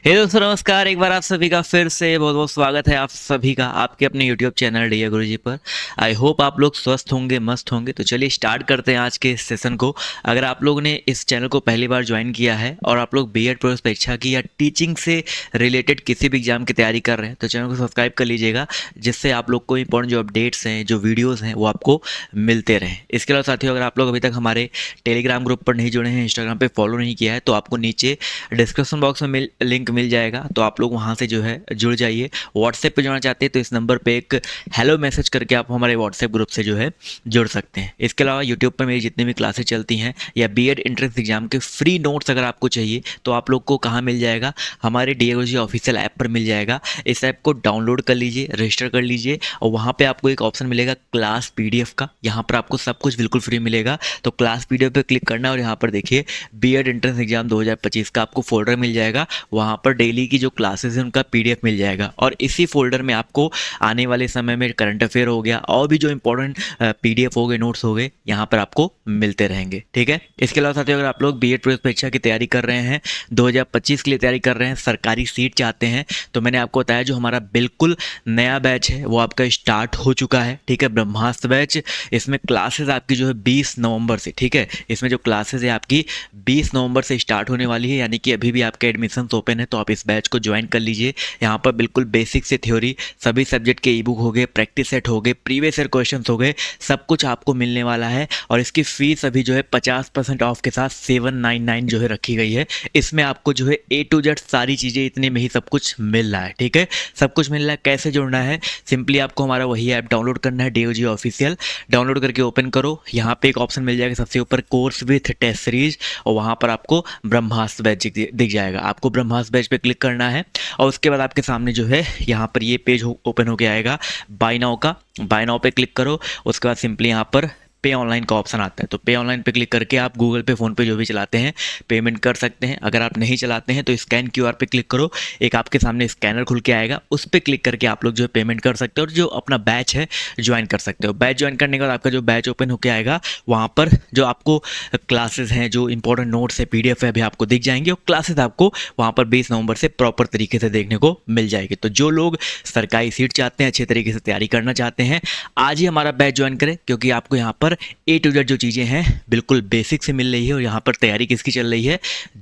हे दोस्तों नमस्कार। एक बार आप सभी का फिर से बहुत बहुत स्वागत है आप सभी का आपके अपने यूट्यूब चैनल डीए गुरुजी पर। आई होप आप लोग स्वस्थ होंगे, मस्त होंगे। तो चलिए स्टार्ट करते हैं आज के इस सेशन को। अगर आप लोगों ने इस चैनल को पहली बार ज्वाइन किया है और आप लोग बीएड प्रवेश परीक्षा की या टीचिंग से रिलेटेड किसी भी एग्जाम की तैयारी कर रहे हैं तो चैनल को सब्सक्राइब कर लीजिएगा, जिससे आप लोग को इंपॉर्टेंट जो अपडेट्स हैं, जो वीडियोज़ हैं, वो आपको मिलते रहें। इसके अलावा साथियों, अगर आप लोग अभी तक हमारे टेलीग्राम ग्रुप पर नहीं जुड़े हैं, इंस्टाग्राम पर फॉलो नहीं किया है, तो आपको नीचे डिस्क्रिप्शन बॉक्स में लिंक मिल जाएगा, तो आप लोग वहाँ से जो है जुड़ जाइए। व्हाट्सएप पे जुड़ना चाहते हैं तो इस नंबर पे एक हेलो मैसेज करके आप हमारे व्हाट्सएप ग्रुप से जो है जुड़ सकते हैं। इसके अलावा यूट्यूब पर मेरी जितनी भी क्लासेस चलती हैं या बीएड एंट्रेंस एग्जाम के फ्री नोट्स अगर आपको चाहिए तो आप लोग को कहाँ मिल जाएगा, हमारे डीएगोजी ऑफिशियल ऐप पर मिल जाएगा। इस ऐप को डाउनलोड कर लीजिए, रजिस्टर कर लीजिए और वहाँ पर आपको एक ऑप्शन मिलेगा क्लास PDF का। यहाँ पर आपको सब कुछ बिल्कुल फ्री मिलेगा। तो क्लास PDF पर क्लिक करना और यहाँ पर देखिए बीएड एंट्रेंस एग्जाम 2025 का आपको फोल्डर मिल जाएगा। वहाँ पर डेली की जो क्लासेस हैं उनका PDF मिल जाएगा और इसी फोल्डर में आपको आने वाले समय में करंट अफेयर हो गया और भी जो इंपॉर्टेंट PDF हो गए, नोट्स हो गए, यहाँ पर आपको मिलते रहेंगे। ठीक है। इसके अलावा साथियों, अगर आप लोग बीएड प्रवेश परीक्षा की तैयारी कर रहे हैं, 2025 के लिए तैयारी कर रहे हैं, सरकारी सीट चाहते हैं, तो मैंने आपको बताया जो हमारा बिल्कुल नया बैच है वो आपका स्टार्ट हो चुका है। ठीक है, ब्रह्मास्त्र बैच। इसमें क्लासेस आपकी जो है 20 नवंबर से, ठीक है, इसमें जो क्लासेस है आपकी 20 नवंबर से स्टार्ट होने वाली है, यानी कि अभी भी आपके एडमिशन ओपन है, तो आप इस बैच को ज्वाइन कर लीजिए। यहाँ पर बिल्कुल बेसिक से थ्योरी, सभी सब्जेक्ट के ई बुक हो गए, प्रैक्टिस सेट हो गए, प्रीवियस ईयर क्वेश्चन हो गए, सब कुछ आपको मिलने वाला है। और इसकी फीस अभी जो है 50% ऑफ के साथ 799 जो है रखी गई है। इसमें आपको जो है A to Z सारी चीज़ें इतने में ही सब कुछ मिल रहा है। ठीक है, सब कुछ मिल रहा है। कैसे जुड़ना है, सिंपली आपको हमारा वही ऐप डाउनलोड करना है, डीओजी ऑफिशियल। डाउनलोड करके ओपन करो, यहाँ पे एक ऑप्शन मिल जाएगा सबसे ऊपर कोर्स विथ टेस्ट सीरीज, और वहाँ पर आपको ब्रह्मास्त्र बैच दिख जाएगा। आपको ब्रह्मास्त्र बैच पे क्लिक करना है और उसके बाद आपके सामने जो है यहाँ पर ये पेज ओपन होके आएगा बाय नाउ का। बाय नाउ पे क्लिक करो, उसके बाद सिंपली यहाँ पर पे ऑनलाइन का ऑप्शन आता है, तो पे ऑनलाइन पे क्लिक करके आप गूगल पे, फ़ोन पे जो भी चलाते हैं पेमेंट कर सकते हैं। अगर आप नहीं चलाते हैं तो स्कैन QR पे क्लिक करो, एक आपके सामने स्कैनर खुल के आएगा, उस पर क्लिक करके आप लोग जो है पेमेंट कर सकते हो और जो अपना बैच है ज्वाइन कर सकते हो। बैच ज्वाइन करने के बाद आपका जो बैच ओपन होकर आएगा, वहाँ पर जो आपको क्लासेस हैं, जो इंपॉर्टेंट नोट्स है, PDF है, अभी आपको दिख जाएंगे और क्लासेस आपको वहाँ पर 20 नवंबर से प्रॉपर तरीके से देखने को मिल जाएगी। तो जो लोग सरकारी सीट चाहते हैं, अच्छे तरीके से तैयारी करना चाहते हैं, आज ही हमारा बैच ज्वाइन करें, क्योंकि आपको यहाँ पर A to Z जो चीज़ें हैं बिल्कुल बेसिक से मिल रही है और यहाँ पर तैयारी किसकी चल रही है,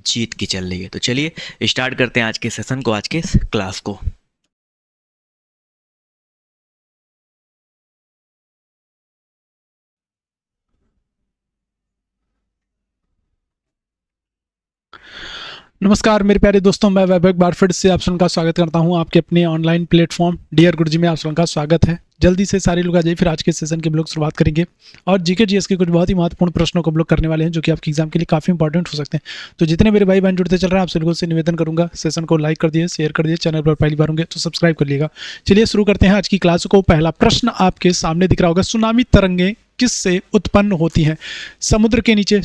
जीत की चल रही है। तो चलिए स्टार्ट करते हैं आज के सेशन को, आज के क्लास को। नमस्कार मेरे प्यारे दोस्तों, मैं वैभव एक बार फिर से आप सबका स्वागत करता हूं आपके अपने ऑनलाइन प्लेटफॉर्म डियर गुरुजी में। आप सबका स्वागत है। जल्दी से सारे लोग आ जाइए, फिर आज के सेशन के ब्लॉग शुरुआत करेंगे और जीके जीएस के कुछ बहुत ही महत्वपूर्ण प्रश्नों को ब्लॉक करने वाले हैं, जो कि आपके एग्जाम के लिए काफ़ी इंपॉर्टेंट हो सकते हैं। तो जितने मेरे भाई बहन जुड़ते चल रहे हैं, आप सभी लोगों से निवेदन करूंगा, सेशन को लाइक कर दिए, शेयर कर दिए, चैनल पर पहली बार होंगे तो सब्सक्राइब कर लीजिएगा। चलिए शुरू करते हैं आज की क्लास को। पहला प्रश्न आपके सामने दिख रहा होगा, सुनामी तरंगें किससे उत्पन्न होती हैं? समुद्र के नीचे,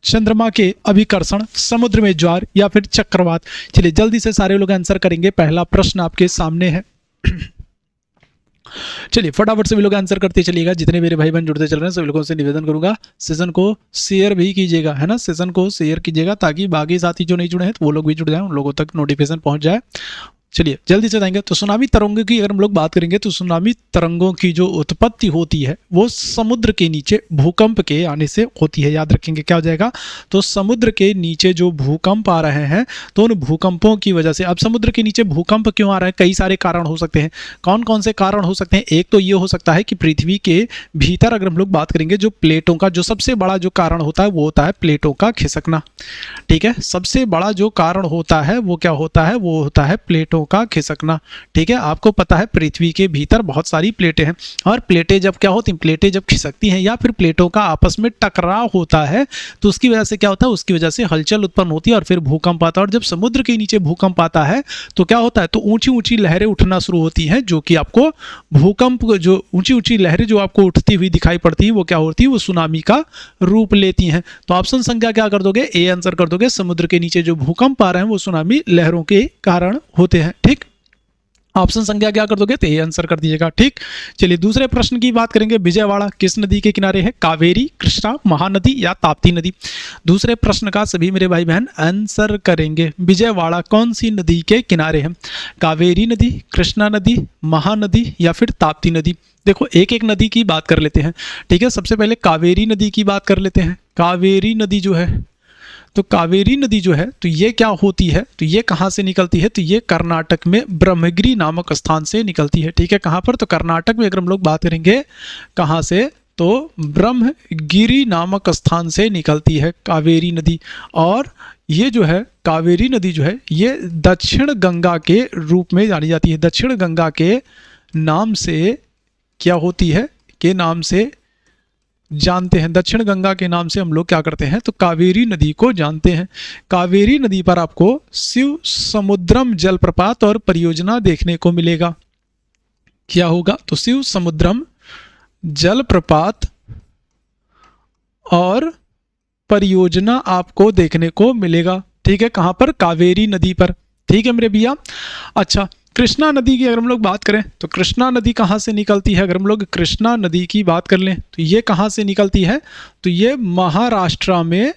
चंद्रमा के अभिकर्षण, समुद्र में ज्वार या फिर चक्रवात? चलिए जल्दी से सारे लोग आंसर करेंगे। पहला प्रश्न आपके सामने है। चलिए फटाफट से भी लोग आंसर करते चलिएगा। जितने मेरे भाई बहन जुड़ते चल रहे हैं सभी लोगों से निवेदन करूंगा, सेशन को शेयर भी कीजिएगा, है ना, सेशन को शेयर कीजिएगा ताकि बाकी साथी जो नहीं जुड़े हैं तो वो लोग भी जुड़ जाए, उन लोगों तक नोटिफिकेशन पहुंच जाए। चलिए जल्दी से जाएंगे। तो सुनामी तरंगों की अगर हम लोग बात करेंगे तो सुनामी तरंगों की जो उत्पत्ति होती है वो समुद्र के नीचे भूकंप के आने से होती है। याद रखेंगे क्या हो जाएगा, तो समुद्र के नीचे जो भूकंप आ रहे हैं तो उन भूकंपों की वजह से, अब समुद्र के नीचे भूकंप क्यों आ रहा है, कई सारे कारण हो सकते हैं। कौन कौन से कारण हो सकते हैं? एक तो ये हो सकता है कि पृथ्वी के भीतर अगर हम लोग बात करेंगे जो प्लेटों का, जो सबसे बड़ा जो कारण होता है वो होता है प्लेटों का खिसकना। ठीक है, सबसे बड़ा जो कारण होता है वो क्या होता है, वो होता है प्लेटों का खिसकना। ठीक है, आपको पता है पृथ्वी के भीतर बहुत सारी प्लेटें हैं और प्लेटें जब क्या होती हैं, प्लेटें जब खिसकती हैं या फिर प्लेटों का आपस में टकराव होता है तो उसकी वजह से क्या होता है, उसकी वजह से हलचल उत्पन्न होती है और फिर भूकंप आता है। और जब समुद्र के नीचे भूकंप आता है तो क्या होता है, तो ऊंची ऊंची लहरें उठना शुरू होती हैं, जो कि आपको भूकंप, जो ऊंची ऊंची लहरें जो आपको उठती हुई दिखाई पड़ती है वो क्या होती है, वो सुनामी का रूप लेती हैं। तो ऑप्शन संख्या क्या कर दोगे, ए आंसर कर दोगे। समुद्र के नीचे जो भूकंप आ रहे हैं वो सुनामी लहरों के कारण होते हैं। ठीक, ऑप्शन संख्या क्या कर दोगे, तो ए आंसर कर दीजिएगा। ठीक, चलिए दूसरे प्रश्न की बात करेंगे। विजयवाड़ा किस नदी के किनारे है, कावेरी, कृष्णा, महानदी या ताप्ती नदी। दूसरे प्रश्न का सभी मेरे भाई बहन आंसर करेंगे। विजयवाड़ा कौन सी नदी के किनारे है, कावेरी नदी, कृष्णा नदी, महानदी या फिर ताप्ती नदी। देखो एक एक नदी की बात कर लेते हैं। ठीक है, सबसे पहले कावेरी नदी की बात कर लेते हैं। कावेरी नदी जो है, तो कावेरी नदी जो है, तो ये क्या होती है, तो ये कहाँ से निकलती है, तो ये कर्नाटक में ब्रह्मगिरी नामक स्थान से निकलती है। ठीक है, कहाँ पर, तो कर्नाटक में अगर हम लोग बात करेंगे कहाँ से, तो ब्रह्मगिरी नामक स्थान से निकलती है कावेरी नदी। और ये जो है कावेरी नदी जो है, ये दक्षिण गंगा के रूप में जानी जाती है। दक्षिण गंगा के नाम से क्या होती है, के नाम से जानते हैं। दक्षिण गंगा के नाम से हम लोग क्या करते हैं, तो कावेरी नदी को जानते हैं। कावेरी नदी पर आपको शिव समुद्रम जलप्रपात और परियोजना देखने को मिलेगा। क्या होगा, तो शिव समुद्रम जलप्रपात और परियोजना आपको देखने को मिलेगा। ठीक है, कहां पर, कावेरी नदी पर। ठीक है मेरे भैया। अच्छा, कृष्णा नदी की अगर हम लोग बात करें, तो कृष्णा नदी कहाँ से निकलती है। अगर हम लोग कृष्णा नदी की बात कर लें, तो ये कहाँ से निकलती है, तो ये महाराष्ट्र में।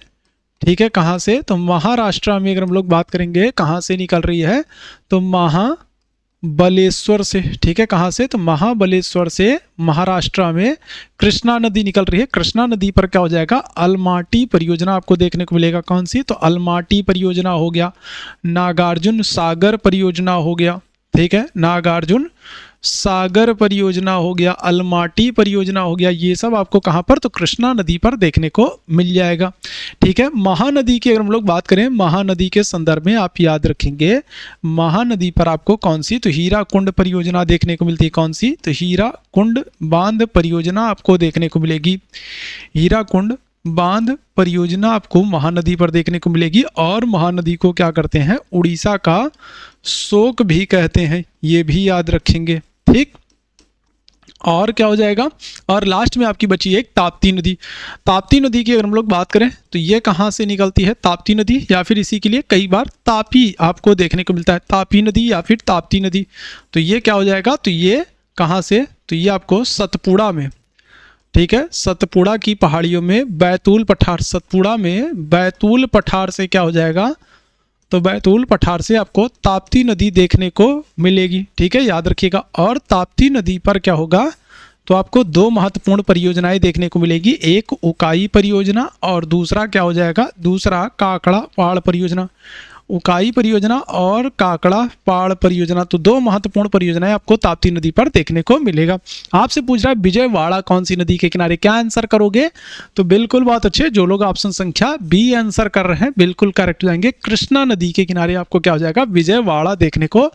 ठीक है, कहाँ से, तो महाराष्ट्र में अगर हम लोग बात करेंगे कहाँ से निकल रही है, तो महाबलेश्वर से। ठीक है, कहाँ से, तो महाबलेश्वर से महाराष्ट्र में कृष्णा नदी निकल रही है। कृष्णा नदी पर क्या हो जाएगा, अलमाटी परियोजना आपको देखने को मिलेगा। कौन सी, तो अलमाटी परियोजना हो गया, नागार्जुन सागर परियोजना हो गया। ठीक है, नागार्जुन सागर परियोजना हो गया, अलमाटी परियोजना हो गया। ये सब आपको कहां पर, तो कृष्णा नदी पर देखने को मिल जाएगा। ठीक है, महानदी की अगर हम लोग बात करें, महानदी के संदर्भ में आप याद रखेंगे, महानदी पर आपको कौन सी, तो हीराकुंड परियोजना देखने को मिलती है। कौन सी, तो हीराकुंड बांध परियोजना आपको देखने को मिलेगी। हीराकुंड बांध परियोजना आपको महानदी पर देखने को मिलेगी। और महानदी को क्या करते हैं, उड़ीसा का शोक भी कहते हैं, ये भी याद रखेंगे। ठीक, और क्या हो जाएगा, और लास्ट में आपकी बची एक ताप्ती नदी। ताप्ती नदी की अगर हम लोग बात करें, तो ये कहाँ से निकलती है, ताप्ती नदी, या फिर इसी के लिए कई बार तापी आपको देखने को मिलता है, तापी नदी या फिर ताप्ती नदी। तो ये क्या हो जाएगा, तो ये कहाँ से, तो ये आपको सतपुड़ा में। ठीक है, सतपुड़ा की पहाड़ियों में बैतूल पठार, सतपुड़ा में बैतूल पठार से क्या हो जाएगा, तो बैतूल पठार से आपको ताप्ती नदी देखने को मिलेगी। ठीक है, याद रखिएगा। और ताप्ती नदी पर क्या होगा, तो आपको दो महत्वपूर्ण परियोजनाएं देखने को मिलेगी। एक उकाई परियोजना और दूसरा क्या हो जाएगा, दूसरा काकड़ा पहाड़ परियोजना। उकाई परियोजना और काकड़ा पहाड़ परियोजना, तो दो महत्वपूर्ण परियोजनाएं आपको ताप्ती नदी पर देखने को मिलेगा। आपसे पूछ रहा है विजयवाड़ा कौन सी नदी के किनारे, क्या आंसर करोगे, तो बिल्कुल बहुत अच्छे, जो लोग ऑप्शन संख्या बी आंसर कर रहे हैं बिल्कुल करेक्ट हो जाएंगे। कृष्णा नदी के किनारे आपको क्या हो जाएगा, विजयवाड़ा देखने को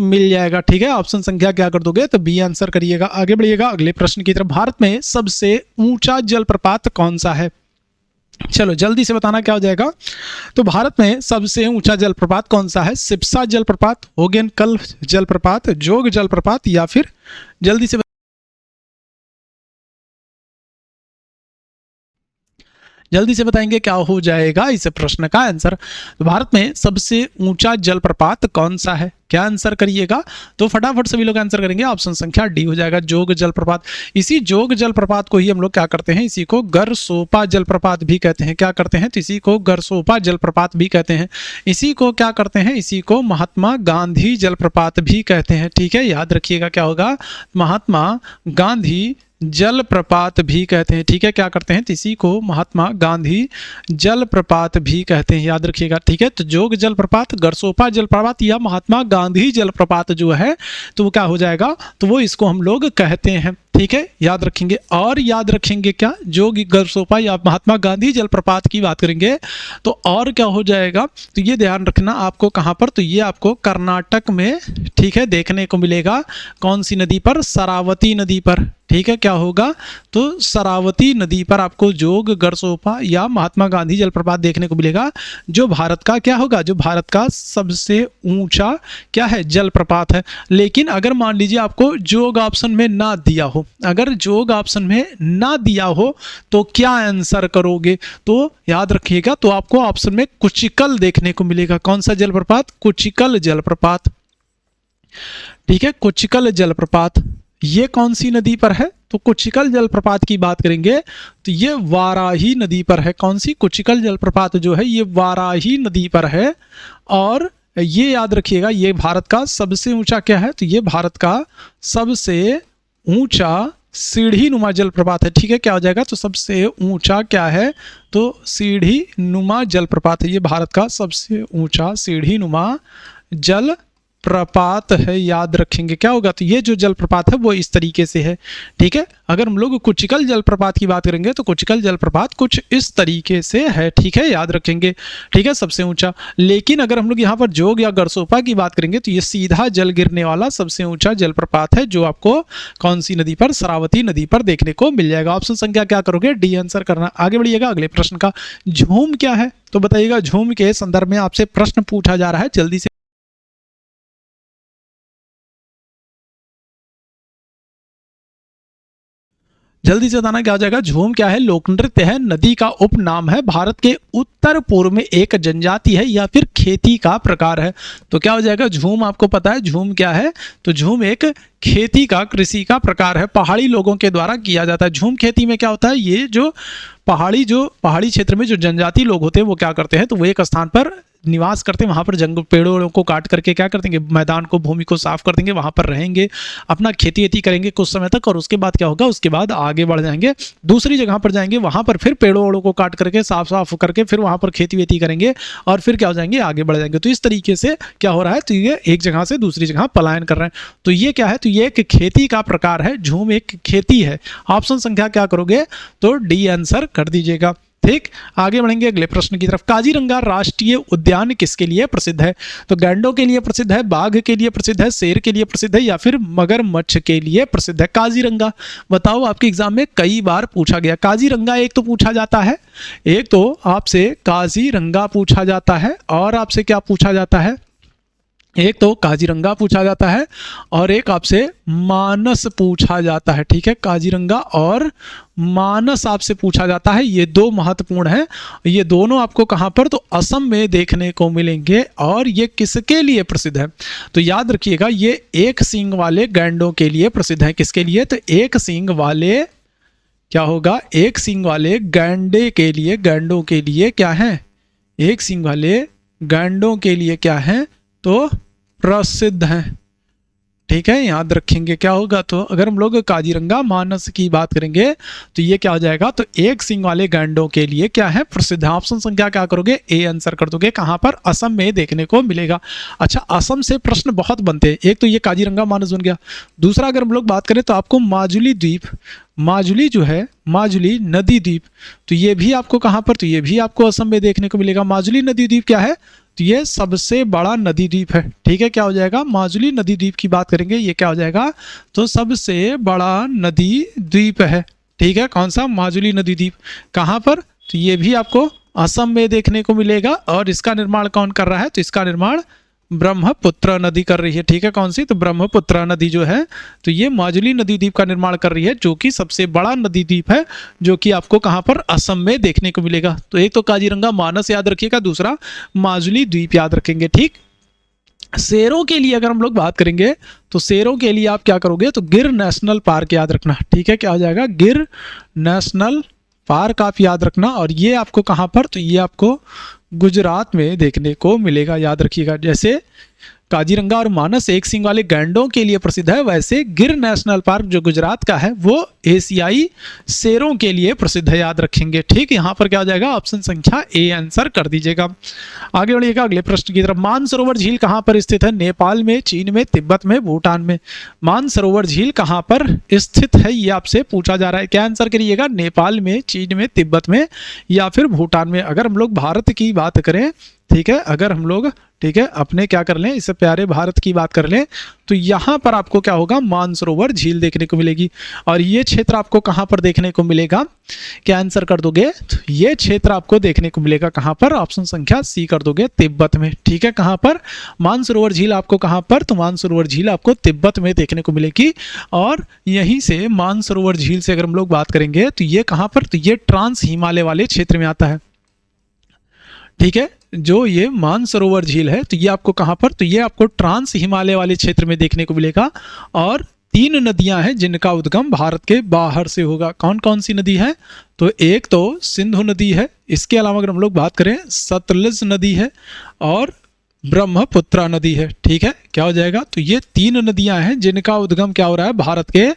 मिल जाएगा। ठीक है, ऑप्शन संख्या क्या कर दोगे, तो बी आंसर करिएगा। आगे बढ़िएगा अगले प्रश्न की तरफ। भारत में सबसे ऊंचा जलप्रपात कौन सा है, चलो जल्दी से बताना क्या हो जाएगा। तो भारत में सबसे ऊंचा जलप्रपात कौन सा है, सिप्सा जलप्रपात, होगेनकल जलप्रपात, जोग जलप्रपात, या फिर जल्दी से बताएंगे क्या हो जाएगा इस प्रश्न का आंसर। तो भारत में सबसे ऊंचा जलप्रपात कौन सा है, क्या आंसर करिएगा, तो फटाफट सभी लोग आंसर करेंगे। ऑप्शन संख्या डी हो जाएगा, जोग जलप्रपात। इसी जोग जलप्रपात को ही हम लोग क्या करते हैं, इसी को गरसोपा जलप्रपात भी कहते हैं। क्या करते हैं, तो इसी को गरसोपा जलप्रपात भी कहते हैं। इसी को क्या करते हैं, इसी को महात्मा गांधी जलप्रपात भी कहते हैं। ठीक है, याद रखिएगा क्या होगा, महात्मा गांधी जलप्रपात भी कहते हैं। ठीक है, क्या करते हैं, तो इसी को महात्मा गांधी जलप्रपात भी कहते हैं, याद रखिएगा। ठीक है, तो जोग जलप्रपात, गरसोपा जलप्रपात या महात्मा गांधी जलप्रपात जो है, तो वो क्या हो जाएगा, तो वो इसको हम लोग कहते हैं। ठीक है, याद रखेंगे। और याद रखेंगे क्या, जोग गरसोपा या महात्मा गांधी जलप्रपात की बात करेंगे तो और क्या हो जाएगा, तो ये ध्यान रखना आपको कहाँ पर, तो ये आपको कर्नाटक में, ठीक है, देखने को मिलेगा। कौन सी नदी पर, शरावती नदी पर। ठीक है, क्या होगा, तो शरावती नदी पर आपको जोग गरसोपा या महात्मा गांधी जलप्रपात देखने को मिलेगा, जो भारत का क्या होगा, जो भारत का सबसे ऊंचा क्या है, जलप्रपात है। लेकिन अगर मान लीजिए आपको जोग ऑप्शन में ना दिया हो, अगर जोग ऑप्शन में ना दिया हो तो क्या आंसर करोगे, तो याद रखिएगा, तो आपको ऑप्शन में कुचिकल देखने को मिलेगा। कौन सा जलप्रपात, कुचिकल जलप्रपात। ठीक है। कोचिकल जलप्रपात ये कौन सी नदी पर है? तो कोचिकल जलप्रपात की बात करेंगे तो ये वाराही नदी पर है। कौन सी? कोचिकल जलप्रपात जो है ये वाराही नदी पर है। और ये याद रखिएगा, ये भारत का सबसे ऊंचा क्या है? तो ये भारत का सबसे ऊंचा सीढ़ी नुमा जलप्रपात है। ठीक है, क्या हो जाएगा? तो सबसे ऊंचा क्या है? तो सीढ़ी नुमा जलप्रपात है। ये भारत का सबसे ऊंचा सीढ़ी नुमा जल प्रपात है, याद रखेंगे। क्या होगा? तो ये जो जलप्रपात है वो इस तरीके से है। ठीक है, अगर हम लोग कुचिकल जलप्रपात की बात करेंगे तो कुचिकल जलप्रपात कुछ इस तरीके से है। ठीक है, याद रखेंगे। ठीक है, सबसे ऊंचा। लेकिन अगर हम लोग यहाँ पर जोग या गरसोपा की बात करेंगे तो ये सीधा जल गिरने वाला सबसे ऊंचा जलप्रपात है, जो आपको कौन सी नदी पर? शरावती नदी पर देखने को मिल जाएगा। ऑप्शन संख्या क्या करोगे? डी आंसर करना। आगे बढ़िएगा अगले प्रश्न का। झूम क्या है? तो बताइएगा। झूम के संदर्भ में आपसे प्रश्न पूछा जा रहा है, जल्दी से बताना क्या हो जाएगा। झूम क्या है? लोक नृत्य है, नदी का उपनाम है, भारत के उत्तर पूर्व में एक जनजाति है या फिर खेती का प्रकार है। तो क्या हो जाएगा? झूम आपको पता है झूम क्या है? तो झूम एक खेती का, कृषि का प्रकार है, पहाड़ी लोगों के द्वारा किया जाता है। झूम खेती में क्या होता है? ये जो पहाड़ी क्षेत्र में जो जनजाति लोग होते हैं वो क्या करते हैं? तो वो एक स्थान पर निवास करते हैं, वहाँ पर जंगल पेड़ों को काट करके क्या कर देंगे? मैदान को, भूमि को साफ कर देंगे, वहाँ पर रहेंगे, अपना खेती वेती करेंगे कुछ समय तक, और उसके बाद क्या होगा? उसके बाद आगे बढ़ जाएंगे, दूसरी जगह पर जाएंगे, वहाँ पर फिर पेड़ों वेड़ों को काट करके साफ करके फिर वहाँ पर खेती वेती करेंगे, और फिर क्या हो जाएंगे? आगे बढ़ जाएंगे। तो इस तरीके से क्या हो रहा है? तो ये एक जगह से दूसरी जगह पलायन कर रहे हैं। तो ये क्या है? तो ये एक खेती का प्रकार है। झूम एक खेती है। ऑप्शन संख्या क्या करोगे? तो डी आंसर कर दीजिएगा। ठीक, आगे बढ़ेंगे अगले प्रश्न की तरफ। काजीरंगा राष्ट्रीय उद्यान किसके लिए प्रसिद्ध है? तो गैंडों के लिए प्रसिद्ध है, बाघ के लिए प्रसिद्ध है, शेर के लिए प्रसिद्ध है, या फिर मगरमच्छ के लिए प्रसिद्ध है? काजीरंगा बताओ, आपके एग्जाम में कई बार पूछा गया। काजीरंगा एक तो पूछा जाता है, एक तो आपसे काजीरंगा पूछा जाता है, और आपसे क्या पूछा जाता है? एक तो काजीरंगा पूछा जाता है और एक आपसे मानस पूछा जाता है। ठीक है, काजीरंगा और मानस आपसे पूछा जाता है। ये दो महत्वपूर्ण हैं। ये दोनों आपको कहां पर? तो असम में देखने को मिलेंगे। और ये किसके लिए प्रसिद्ध है? तो याद रखिएगा, ये एक सींग वाले गैंडों के लिए प्रसिद्ध है। किसके लिए? तो एक सींग वाले, क्या होगा? एक सींग वाले गैंडे के लिए, गैंडों के लिए क्या है? एक सींग वाले गैंडों के लिए क्या है? तो प्रसिद्ध हैं। ठीक है, याद रखेंगे। क्या होगा? तो अगर हम लोग काजीरंगा मानस की बात करेंगे तो ये क्या हो जाएगा? तो एक सींग वाले गैंडों के लिए क्या है? प्रसिद्ध है। ऑप्शन संख्या क्या करोगे? ए आंसर कर दोगे। कहां पर? असम में देखने को मिलेगा। अच्छा, असम से प्रश्न बहुत बनते हैं। एक तो ये काजीरंगा मानस बन गया, दूसरा अगर हम लोग बात करें तो आपको माजुली द्वीप, माजुली जो है, माजुली नदी द्वीप, तो ये भी आपको कहां पर? तो ये भी आपको असम में देखने को मिलेगा। माजुली नदी द्वीप क्या है? तो ये सबसे बड़ा नदी द्वीप है। ठीक है, क्या हो जाएगा? माजुली नदी द्वीप की बात करेंगे, ये क्या हो जाएगा? तो सबसे बड़ा नदी द्वीप है। ठीक है, कौन सा? माजुली नदी द्वीप। कहां पर? तो ये भी आपको असम में देखने को मिलेगा। और इसका निर्माण कौन कर रहा है? तो इसका निर्माण ब्रह्मपुत्र नदी कर रही है। ठीक है, कौन सी? तो ब्रह्मपुत्र नदी जो है, तो ये माजुली नदी द्वीप का निर्माण कर रही है, जो कि सबसे बड़ा नदी द्वीप है, जो कि आपको कहां पर? असम में देखने को मिलेगा। तो एक तो काजीरंगा मानस याद रखिएगा, दूसरा माजुली द्वीप याद रखेंगे। ठीक, शेरों के लिए अगर हम लोग बात करेंगे तो शेरों के लिए आप क्या करोगे? तो गिर नेशनल पार्क याद रखना। ठीक है, क्या हो जाएगा? गिर नेशनल पार्क आप याद रखना। और ये आपको कहां पर? तो ये आपको गुजरात में देखने को मिलेगा, याद रखिएगा। जैसे काजीरंगा और मानस एक सींग वाले गैंडों के लिए प्रसिद्ध है, वैसे गिर नेशनल पार्क जो गुजरात का है वो एशियाई शेरों के लिए प्रसिद्ध है, याद रखेंगे। ठीक, यहाँ पर क्या हो जाएगा? ऑप्शन संख्या ए आंसर कर दीजिएगा। आगे बढ़िएगा अगले प्रश्न की तरफ। मानसरोवर झील कहाँ पर स्थित है? नेपाल में, चीन में, तिब्बत में, भूटान में? मानसरोवर झील कहाँ पर स्थित है, ये आपसे पूछा जा रहा है। क्या आंसर करिएगा? नेपाल में, चीन में, तिब्बत में, या फिर भूटान में? अगर हम लोग भारत की बात करें, ठीक है, अगर हम लोग, ठीक है, अपने क्या कर लें, इससे प्यारे भारत की बात कर लें, तो यहाँ पर आपको क्या होगा? मानसरोवर झील देखने को मिलेगी। और ये क्षेत्र आपको कहाँ पर देखने को मिलेगा? क्या आंसर कर दोगे? तो ये क्षेत्र आपको देखने को मिलेगा कहाँ पर? ऑप्शन संख्या सी कर दोगे, तिब्बत में। ठीक है, कहाँ पर? मानसरोवर झील आपको कहाँ पर? तो मानसरोवर झील आपको तिब्बत में देखने को मिलेगी। और यहीं से मानसरोवर झील से अगर हम लोग बात करेंगे तो ये कहाँ पर? तो ये ट्रांस हिमालय वाले क्षेत्र में आता है। ठीक है, जो ये मानसरोवर झील है, तो ये आपको कहाँ पर, तो ये आपको ट्रांस हिमालय वाले क्षेत्र में देखने को मिलेगा। और 3 नदियां हैं जिनका उद्गम भारत के बाहर से होगा। कौन कौन सी नदी है, तो एक तो सिंधु नदी है, इसके अलावा अगर हम लोग बात करें सतलज नदी है और ब्रह्मपुत्रा नदी है। ठीक है, क्या हो जाएगा, तो ये 3 नदियां हैं जिनका उद्गम क्या हो रहा है, भारत के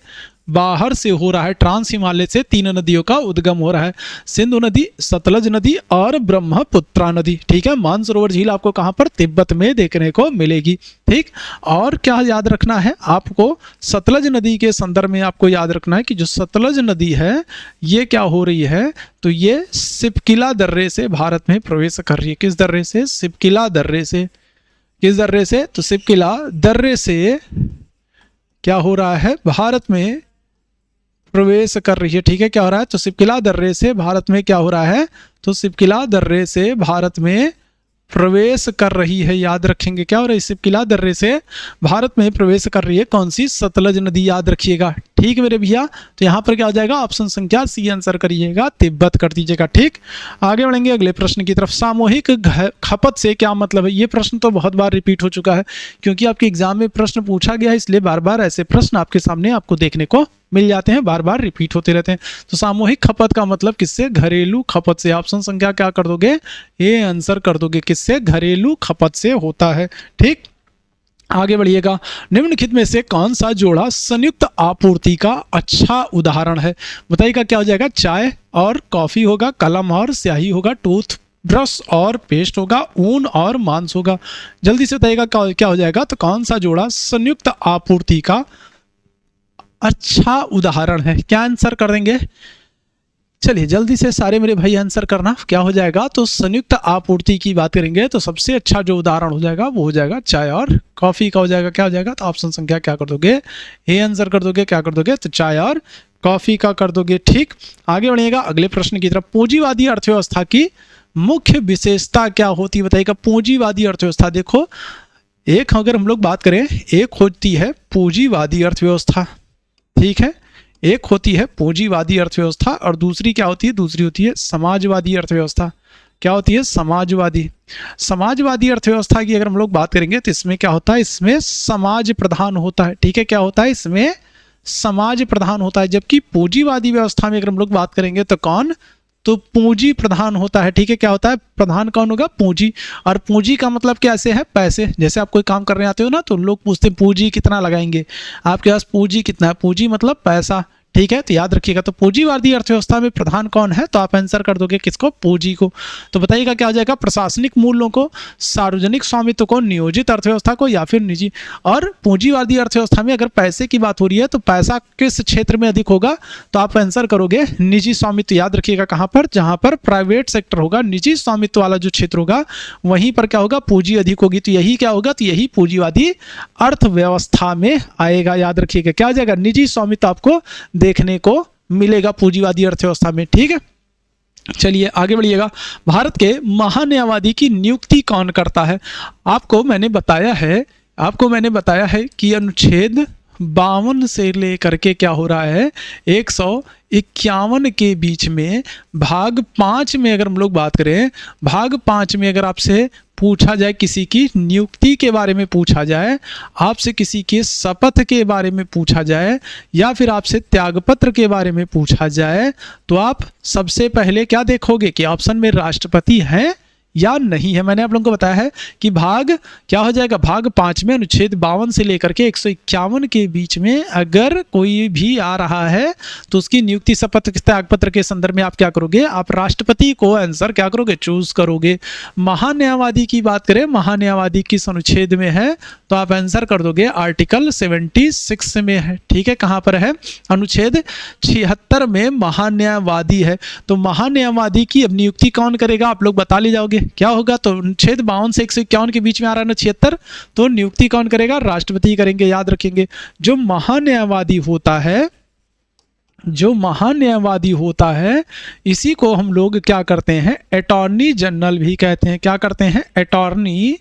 बाहर से हो रहा है। ट्रांस हिमालय से 3 नदियों का उद्गम हो रहा है, सिंधु नदी, सतलज नदी और ब्रह्मपुत्रा नदी। ठीक है, मानसरोवर झील आपको कहाँ पर, तिब्बत में देखने को मिलेगी। ठीक, और क्या याद रखना है आपको, सतलज नदी के संदर्भ में आपको याद रखना है कि जो सतलज नदी है ये क्या हो रही है, तो ये सिपकिला दर्रे से भारत में प्रवेश कर रही है। किस दर्रे से, सिपकिला दर्रे से। किस दर्रे से, तो सिपकिला दर्रे से क्या हो रहा है, भारत में प्रवेश कर रही है। ठीक है, क्या हो रहा है, तो सिपकिला दर्रे से भारत में क्या हो रहा है, तो सिपकिला दर्रे से भारत में प्रवेश कर रही है। याद रखेंगे क्या हो रहा है, सिपकिला दर्रे से भारत में प्रवेश कर रही है कौन सी, सतलज नदी। याद रखिएगा। ठीक मेरे भैया, तो यहाँ पर क्या हो जाएगा, ऑप्शन संख्या सी आंसर करिएगा, तिब्बत कर दीजिएगा। ठीक, आगे बढ़ेंगे अगले प्रश्न की तरफ। सामूहिक खपत से क्या मतलब है, ये प्रश्न तो बहुत बार रिपीट हो चुका है, क्योंकि आपके एग्जाम में प्रश्न पूछा गया है, इसलिए बार बार ऐसे प्रश्न आपके सामने आपको देखने को मिल जाते हैं, बार बार रिपीट होते रहते हैं। तो सामूहिक खपत का मतलब किससे, घरेलू खपत से। ऑप्शन संख्या क्या कर दोगे, ए आंसर कर दोगे, किससे, घरेलू खपत से होता है। ठीक, आगे बढ़िएगा। निम्नलिखित में से कौन सा जोड़ा संयुक्त आपूर्ति का अच्छा उदाहरण है, बताइएगा। क्या हो जाएगा, चाय और कॉफी होगा, कलम और स्याही होगा, टूथ ब्रश और पेस्ट होगा, ऊन और मांस होगा। जल्दी से बताइएगा क्या हो जाएगा, तो कौन सा जोड़ा संयुक्त आपूर्ति का अच्छा उदाहरण है। क्या आंसर कर देंगे, चलिए जल्दी से सारे मेरे भाई आंसर करना। क्या हो जाएगा, तो संयुक्त आपूर्ति की बात करेंगे तो सबसे अच्छा जो उदाहरण हो जाएगा वो हो जाएगा चाय और कॉफी का हो जाएगा। क्या हो जाएगा, तो ऑप्शन संख्या क्या कर दोगे, ए आंसर कर दोगे। क्या कर दोगे, तो चाय और कॉफी का कर दोगे। ठीक, आगे बढ़िएगा अगले प्रश्न की तरफ। पूंजीवादी अर्थव्यवस्था की मुख्य विशेषता क्या होती है, बताइएगा। पूंजीवादी अर्थव्यवस्था, देखो एक अगर हम लोग बात करें, एक होती है पूंजीवादी अर्थव्यवस्था, ठीक है, एक होती है पूंजीवादी अर्थव्यवस्था और दूसरी क्या होती है, दूसरी होती है समाजवादी अर्थव्यवस्था। क्या होती है, समाजवादी। समाजवादी अर्थव्यवस्था की अगर हम लोग बात करेंगे तो इसमें क्या होता है, इसमें समाज प्रधान होता है। ठीक है, क्या होता है, इसमें समाज प्रधान होता है। जबकि पूंजीवादी व्यवस्था में अगर हम लोग बात करेंगे तो कौन, तो पूंजी प्रधान होता है। ठीक है, क्या होता है, प्रधान कौन होगा, पूंजी। और पूंजी का मतलब कैसे है, पैसे। जैसे आप कोई काम करने आते हो ना, तो लोग पूछते हैं पूंजी कितना लगाएंगे, आपके पास पूंजी कितना है, पूंजी मतलब पैसा। ठीक है, तो याद रखिएगा। तो पूंजीवादी अर्थव्यवस्था में प्रधान कौन है, तो आप आंसर कर दोगे किसको, पूंजी को। तो बताइएगा क्या हो जाएगा, प्रशासनिक मूल्यों को, सार्वजनिक स्वामित्व को, नियोजित अर्थव्यवस्था को या फिर निजी। और पूंजीवादी अर्थव्यवस्था में अगर पैसे की बात हो रही है तो पैसा किस क्षेत्र में अधिक होगा, तो आप आंसर करोगे निजी स्वामित्व। याद रखिएगा कहाँ पर, जहां पर प्राइवेट सेक्टर होगा, निजी स्वामित्व वाला जो क्षेत्र होगा वहीं पर क्या होगा, पूंजी अधिक होगी। तो यही क्या होगा, तो यही पूंजीवादी अर्थव्यवस्था में आएगा। याद रखिएगा क्या हो जाएगा, निजी स्वामित्व आपको देखने को मिलेगा पूंजीवादी अर्थव्यवस्था में। ठीक है, चलिए आगे बढ़िएगा। भारत के महान्यायवादी की नियुक्ति कौन करता है, आपको मैंने बताया है कि अनुच्छेद 52 से लेकर के क्या हो रहा है, 151 के बीच में भाग 5 में अगर हम लोग बात करें, भाग 5 में अगर आपसे पूछा जाए, किसी की नियुक्ति के बारे में पूछा जाए, आपसे किसी के शपथ के बारे में पूछा जाए या फिर आपसे त्यागपत्र के बारे में पूछा जाए, तो आप सबसे पहले क्या देखोगे कि ऑप्शन में राष्ट्रपति हैं या नहीं है। मैंने आप लोगों को बताया है कि भाग क्या हो जाएगा, भाग 5 में अनुच्छेद 52 से लेकर के 151 के बीच में अगर कोई भी आ रहा है तो उसकी नियुक्ति शपथ त्यागपत्र के संदर्भ में आप क्या करोगे, आप राष्ट्रपति को आंसर क्या करोगे, चूज करोगे। महान्यायवादी की बात करें, महान्यायवादी किस अनुच्छेद में है, तो आप आंसर कर दोगे आर्टिकल 76 में है। ठीक है, कहां पर है, अनुच्छेद 76 में महान्यायवादी है। तो महान्यायवादी की अब नियुक्ति कौन करेगा, आप लोग बता ले जाओगे क्या होगा, तो अनुच्छेद 52 से 151 के बीच में आ रहा है ना 76, तो नियुक्ति कौन करेगा, राष्ट्रपति करेंगे। याद रखेंगे, जो महान्यायवादी होता है इसी को हम लोग क्या करते हैं, अटॉर्नी जनरल भी कहते हैं। क्या करते हैं, अटॉर्नी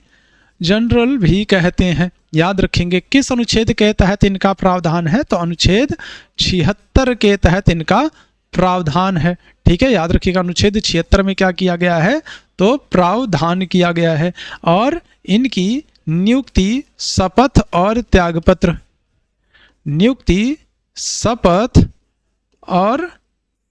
जनरल भी कहते हैं। याद रखेंगे किस अनुच्छेद के तहत इनका प्रावधान है, तो अनुच्छेद 76 के तहत इनका प्रावधान है। ठीक है, याद रखिएगा अनुच्छेद 76 में क्या किया गया है, तो प्रावधान किया गया है। और इनकी नियुक्ति, शपथ और त्यागपत्र, नियुक्ति, शपथ और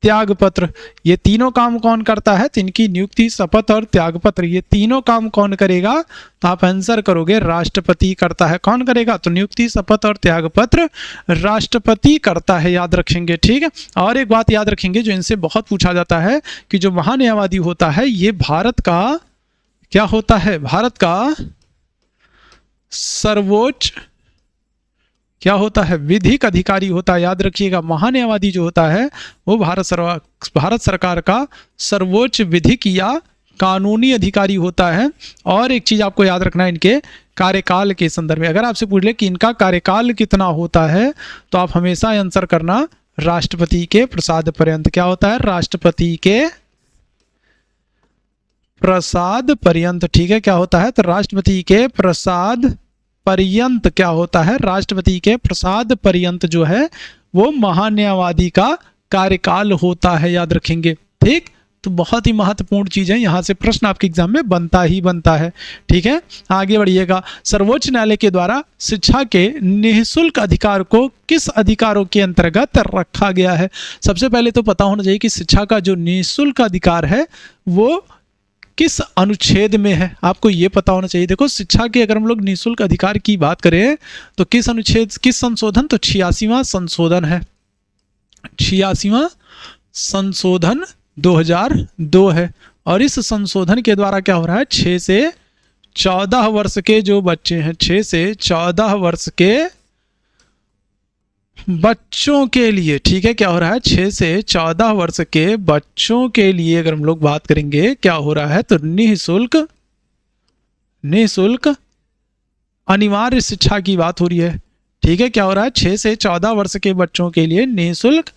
त्यागपत्र, ये तीनों काम कौन करता है? तो इनकी नियुक्ति, शपथ और त्यागपत्र, ये तीनों काम कौन करेगा? तो आप आंसर करोगे राष्ट्रपति करता है। कौन करेगा? तो नियुक्ति, शपथ और त्यागपत्र राष्ट्रपति करता है, याद रखेंगे। ठीक है। और एक बात याद रखेंगे जो इनसे बहुत पूछा जाता है कि जो महान्यायवादी होता है ये भारत का क्या होता है? भारत का सर्वोच्च क्या होता है? विधिक अधिकारी होता है। याद रखिएगा, महान्यायवादी जो होता है वो भारत सरकार का सर्वोच्च विधिक या कानूनी अधिकारी होता है। और एक चीज आपको याद रखना है इनके कार्यकाल के संदर्भ में, अगर आपसे पूछ ले कि इनका कार्यकाल कितना होता है तो आप हमेशा आंसर करना राष्ट्रपति के प्रसाद पर्यंत। क्या होता है? राष्ट्रपति के प्रसाद पर्यंत। ठीक है, क्या होता है? तो राष्ट्रपति के प्रसाद पर्यंत क्या होता है? राष्ट्रपति के प्रसाद पर्यंत जो है वो महान्यायवादी का कार्यकाल होता है, याद रखेंगे। ठीक, तो बहुत ही महत्वपूर्ण चीज है, यहां से प्रश्न आपके एग्जाम में बनता ही बनता है। ठीक है, आगे बढ़िएगा। सर्वोच्च न्यायालय के द्वारा शिक्षा के निःशुल्क अधिकार को किस अधिकारों के अंतर्गत रखा गया है? सबसे पहले तो पता होना चाहिए कि शिक्षा का जो निःशुल्क अधिकार है वो किस अनुच्छेद में है, आपको ये पता होना चाहिए। देखो, शिक्षा के अगर हम लोग निःशुल्क अधिकार की बात करें तो किस अनुच्छेद, किस संशोधन? तो 86वां संशोधन है। 86वां संशोधन 2002 है। और इस संशोधन के द्वारा क्या हो रहा है? 6 से 14 वर्ष के जो बच्चे हैं, 6 से 14 वर्ष के बच्चों के लिए, ठीक है, क्या हो रहा है? 6 से 14 वर्ष के बच्चों के लिए अगर हम लोग बात करेंगे क्या हो रहा है? तो निःशुल्क अनिवार्य शिक्षा की बात हो रही है। ठीक है, क्या हो रहा है? 6 से 14 वर्ष के बच्चों के लिए निःशुल्क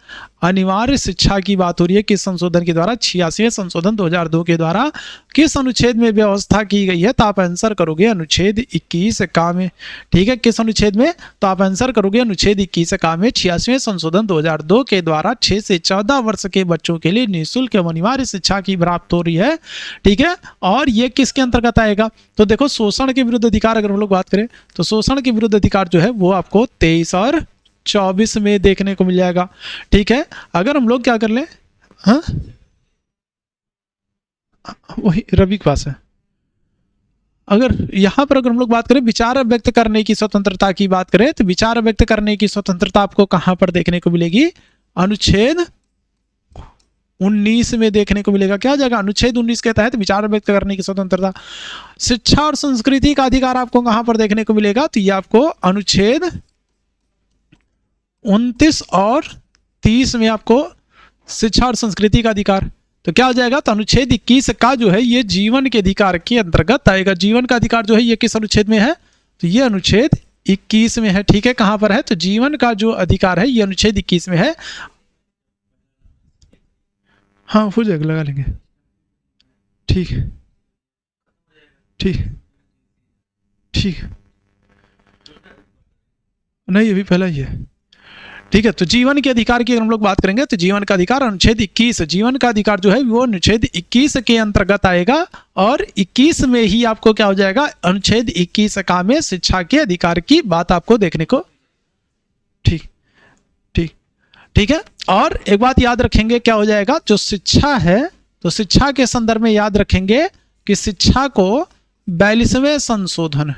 अनिवार्य शिक्षा की बात हो रही है। किस संशोधन के द्वारा? 86वें संशोधन 2002 के द्वारा। किस अनुच्छेद में व्यवस्था की गई है? तो आप आंसर करोगे अनुच्छेद 21 का में। ठीक है, किस अनुच्छेद में? तो आप आंसर करोगे अनुच्छेद 21 का में। 86वें संशोधन 2002 के द्वारा 6 से 14 वर्ष के बच्चों के लिए निःशुल्क एवं अनिवार्य शिक्षा की प्राप्त हो रही है। ठीक है, और ये किसके अंतर्गत आएगा? तो देखो, शोषण के विरुद्ध अधिकार अगर हम लोग बात करें तो शोषण के विरुद्ध अधिकार जो है वो आपको 23 और 24 में देखने को मिल जाएगा। ठीक है, अगर हम लोग क्या कर लें, हाँ वही रवि के पास है। अगर यहां पर अगर हम लोग बात करें विचार व्यक्त करने की स्वतंत्रता की बात करें तो विचार व्यक्त करने की स्वतंत्रता आपको कहां पर देखने को मिलेगी? अनुच्छेद 19 में देखने को मिलेगा। क्या जाएगा? अनुच्छेद 19 के तहत विचार व्यक्त करने की स्वतंत्रता। शिक्षा और संस्कृति का अधिकार आपको कहां पर देखने को मिलेगा? तो ये आपको अनुच्छेद 29 और 30 में आपको शिक्षा और संस्कृति का अधिकार। तो क्या हो जाएगा? तो अनुच्छेद 21 का जो है ये जीवन के अधिकार के अंतर्गत आएगा। जीवन का अधिकार जो है ये किस अनुच्छेद में है? तो ये अनुच्छेद 21 में है। ठीक है, कहां पर है? तो जीवन का जो अधिकार है ये अनुच्छेद 21 में है। हाँ, हो जाएगा, लगा लेंगे। ठीक है, ठीक ठीक, नहीं अभी पहला ही है। ठीक है, तो जीवन के अधिकार की अगर हम लोग बात करेंगे तो जीवन का अधिकार अनुच्छेद 21, जीवन का अधिकार जो है वो अनुच्छेद 21 के अंतर्गत आएगा। और 21 में ही आपको क्या हो जाएगा? अनुच्छेद 21 का में शिक्षा के अधिकार की बात आपको देखने को। ठीक ठीक ठीक है, और एक बात याद रखेंगे, क्या हो जाएगा? जो शिक्षा है तो शिक्षा के संदर्भ में याद रखेंगे कि शिक्षा को 42वें संशोधन,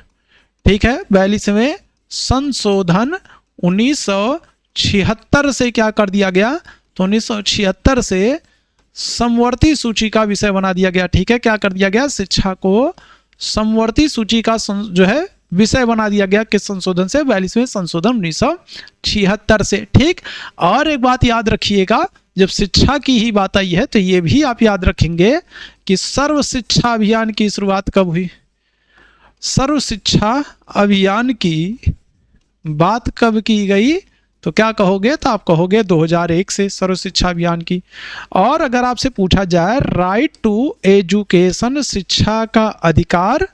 ठीक है, 42वें संशोधन 1976 से क्या कर दिया गया? तो 1976 से समवर्ती सूची का विषय बना दिया गया। ठीक है, क्या कर दिया गया? शिक्षा को समवर्ती सूची का जो है विषय बना दिया गया। किस संशोधन से? 42वें संशोधन 1976 से। ठीक, और एक बात याद रखिएगा, जब शिक्षा की ही बात आई है तो ये भी आप याद रखेंगे कि सर्व शिक्षा अभियान की शुरुआत कब हुई? सर्व शिक्षा अभियान की बात कब की गई? तो क्या कहोगे? तो आप कहोगे 2001 से सर्व शिक्षा अभियान की। और अगर आपसे पूछा जाए राइट टू एजुकेशन, शिक्षा का अधिकार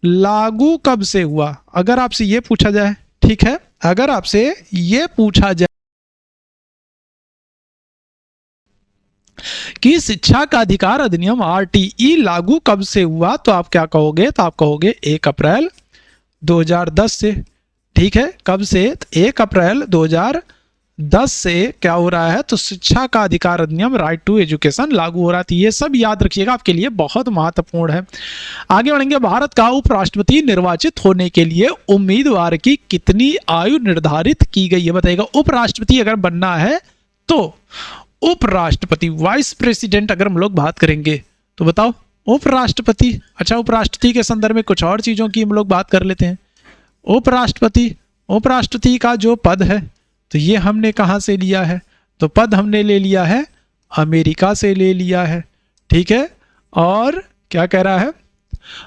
लागू कब से हुआ, अगर आपसे ये पूछा जाए, ठीक है, अगर आपसे ये पूछा जाए कि शिक्षा का अधिकार अधिनियम आरटीई लागू कब से हुआ, तो आप क्या कहोगे, तो आप कहोगे 1 अप्रैल 2010 से। ठीक है, कब से, 1 अप्रैल 2010 से क्या हो रहा है, तो शिक्षा का अधिकार अधिनियम राइट टू एजुकेशन लागू हो रहा है। ये सब याद रखिएगा, आपके लिए बहुत महत्वपूर्ण है। आगे बढ़ेंगे। भारत का उपराष्ट्रपति निर्वाचित होने के लिए उम्मीदवार की कितनी आयु निर्धारित की गई है, बताइएगा। उपराष्ट्रपति अगर बनना है तो उपराष्ट्रपति, वाइस प्रेसिडेंट अगर हम लोग बात करेंगे तो बताओ उपराष्ट्रपति। अच्छा, उपराष्ट्रपति के संदर्भ में कुछ और चीजों की हम लोग बात कर लेते हैं। उपराष्ट्रपति का जो पद है, तो ये हमने कहां से लिया है, तो पद हमने ले लिया है अमेरिका से ले लिया है। ठीक है, और क्या कह रहा है,